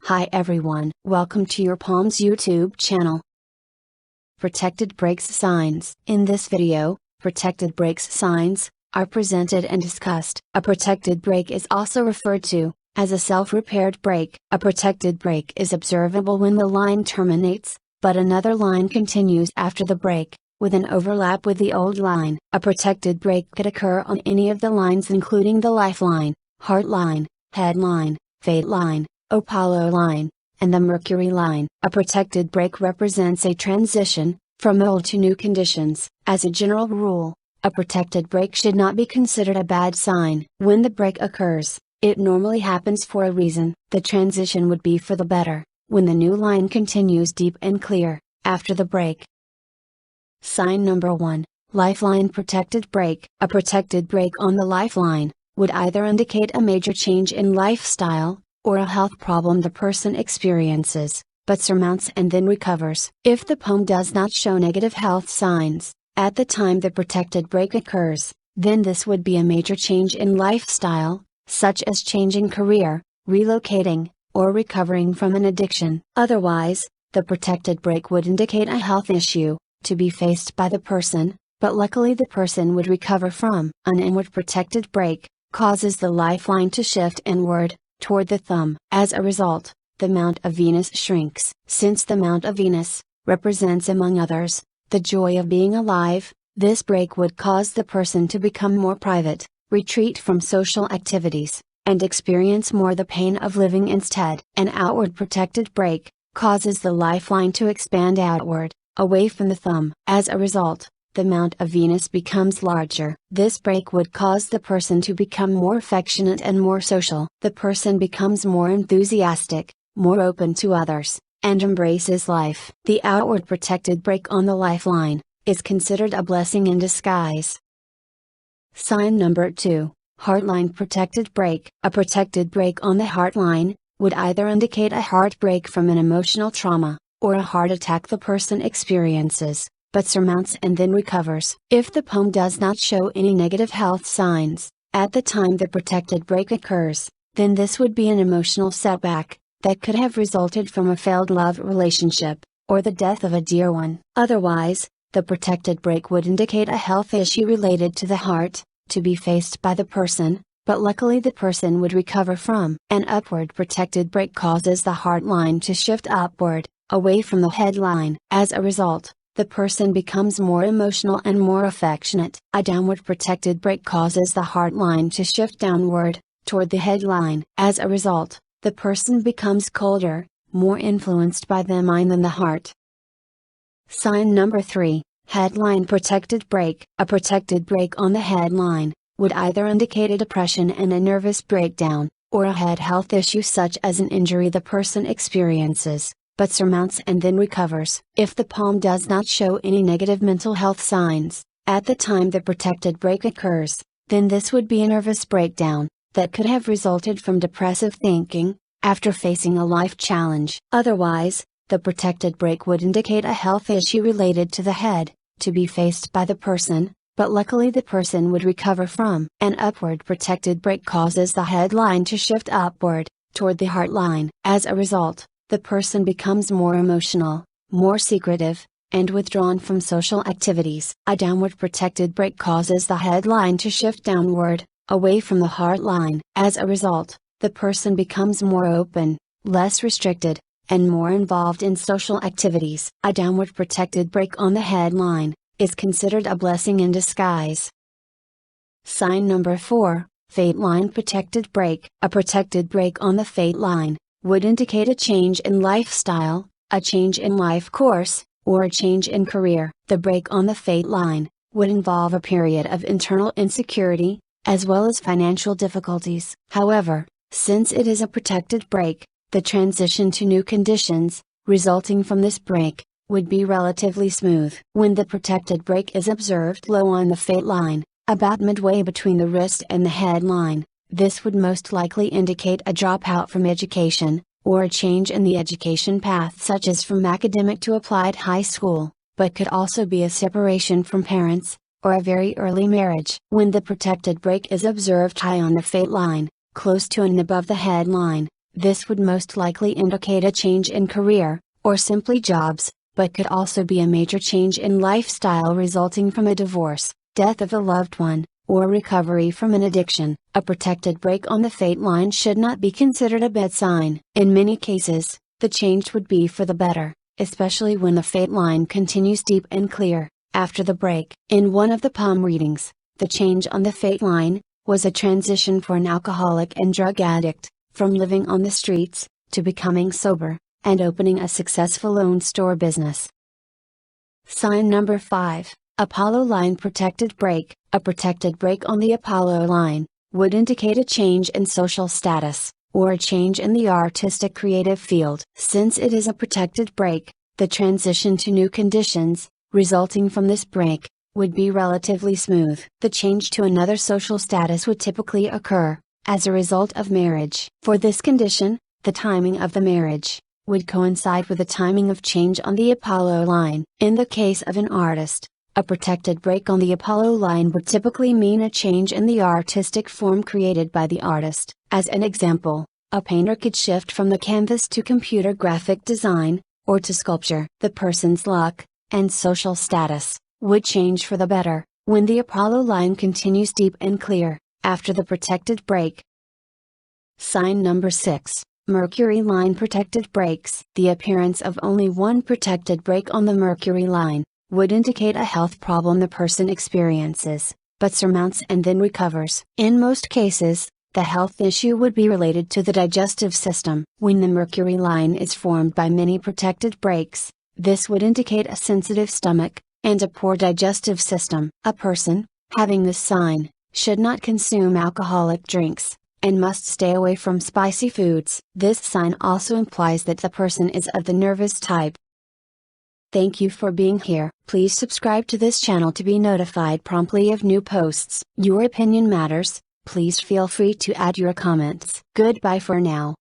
Hi everyone, welcome to your Palms YouTube channel. Protected brakes signs. In this video, protected brakes signs are presented and discussed. A protected brake is also referred to as a self-repaired brake. A protected brake is observable when the line terminates, but another line continues after the brake, with an overlap with the old line. A protected brake could occur on any of the lines including the lifeline, heart line, head line, fate line, Apollo line, and the Mercury line. A protected brake represents a transition from old to new conditions. As a general rule, a protected brake should not be considered a bad sign. When the brake occurs, it normally happens for a reason. The transition would be for the better, when the new line continues deep and clear, after the brake. Sign number 1, Lifeline protected brake. A protected brake on the lifeline would either indicate a major change in lifestyle, or a health problem the person experiences, but surmounts and then recovers. If the poem does not show negative health signs at the time the protected brake occurs, then this would be a major change in lifestyle, such as changing career, relocating, or recovering from an addiction. Otherwise, the protected brake would indicate a health issue to be faced by the person, but luckily the person would recover from. An inward protected brake causes the lifeline to shift inward, toward the thumb. As a result, the mount of Venus shrinks. Since the mount of Venus represents, among others, the joy of being alive, this brake would cause the person to become more private, retreat from social activities, and experience more the pain of living instead. An outward protected brake causes the lifeline to expand outward, away from the thumb. As a result, the mount of Venus becomes larger. This brake would cause the person to become more affectionate and more social. The person becomes more enthusiastic, more open to others, and embraces life. The outward protected brake on the lifeline is considered a blessing in disguise. Sign number 2, Heartline protected brake. A protected brake on the heartline would either indicate a heartbreak from an emotional trauma, or a heart attack the person experiences, but surmounts and then recovers. If the poem does not show any negative health signs at the time the protected brake occurs, then this would be an emotional setback that could have resulted from a failed love relationship, or the death of a dear one. Otherwise, the protected brake would indicate a health issue related to the heart, to be faced by the person, but luckily the person would recover from. An upward protected brake causes the heart line to shift upward, away from the head line. As a result, the person becomes more emotional and more affectionate. A downward protected brake causes the heart line to shift downward, toward the head line. As a result, the person becomes colder, more influenced by the mind than the heart. Sign number 3, Headline protected brake. A protected brake on the headline would either indicate a depression and a nervous breakdown, or a head health issue such as an injury the person experiences, but surmounts and then recovers. If the poem does not show any negative mental health signs at the time the protected brake occurs, then this would be a nervous breakdown that could have resulted from depressive thinking after facing a life challenge. Otherwise, the protected brake would indicate a health issue related to the head, to be faced by the person, but luckily the person would recover from. An upward protected brake causes the headline to shift upward, toward the heart line. As a result, the person becomes more emotional, more secretive, and withdrawn from social activities. A downward protected brake causes the headline to shift downward, away from the heart line. As a result, the person becomes more open, less restricted, and more involved in social activities. A downward protected brake on the headline is considered a blessing in disguise. Sign number 4, Fate line protected brake. A protected brake on the fate line would indicate a change in lifestyle, a change in life course, or a change in career. The brake on the fate line would involve a period of internal insecurity, as well as financial difficulties. However, since it is a protected brake, the transition to new conditions, resulting from this brake, would be relatively smooth. When the protected brake is observed low on the fate line, about midway between the wrist and the head line, this would most likely indicate a dropout from education, or a change in the education path such as from academic to applied high school, but could also be a separation from parents, or a very early marriage. When the protected brake is observed high on the fate line, close to and above the head line, This would most likely indicate a change in career, or simply jobs, but could also be a major change in lifestyle resulting from a divorce, death of a loved one, or recovery from an addiction. A protected break on the fate line should not be considered a bad sign. In many cases, the change would be for the better, especially when the fate line continues deep and clear after the break. In one of the palm readings, the change on the fate line was a transition for an alcoholic and drug addict, from living on the streets to becoming sober and opening a successful own store business. Sign number 5, Apollo line protected break. A protected break on the Apollo line would indicate a change in social status, or a change in the artistic creative field. Since it is a protected break, the transition to new conditions, resulting from this break, would be relatively smooth. The change to another social status would typically occur as a result of marriage. For this condition, the timing of the marriage would coincide with the timing of change on the Apollo line. In the case of an artist, a protected break on the Apollo line would typically mean a change in the artistic form created by the artist. As an example, a painter could shift from the canvas to computer graphic design, or to sculpture. The person's luck and social status would change for the better when the Apollo line continues deep and clear after the protected break. Sign number 6, Mercury line protected breaks. The appearance of only one protected break on the Mercury line would indicate a health problem the person experiences, but surmounts and then recovers. In most cases, the health issue would be related to the digestive system. When the Mercury line is formed by many protected breaks, this would indicate a sensitive stomach and a poor digestive system. A person having this sign should not consume alcoholic drinks, and must stay away from spicy foods. This sign also implies that the person is of the nervous type. Thank you for being here. Please subscribe to this channel to be notified promptly of new posts. Your opinion matters. Please feel free to add your comments. Goodbye for now.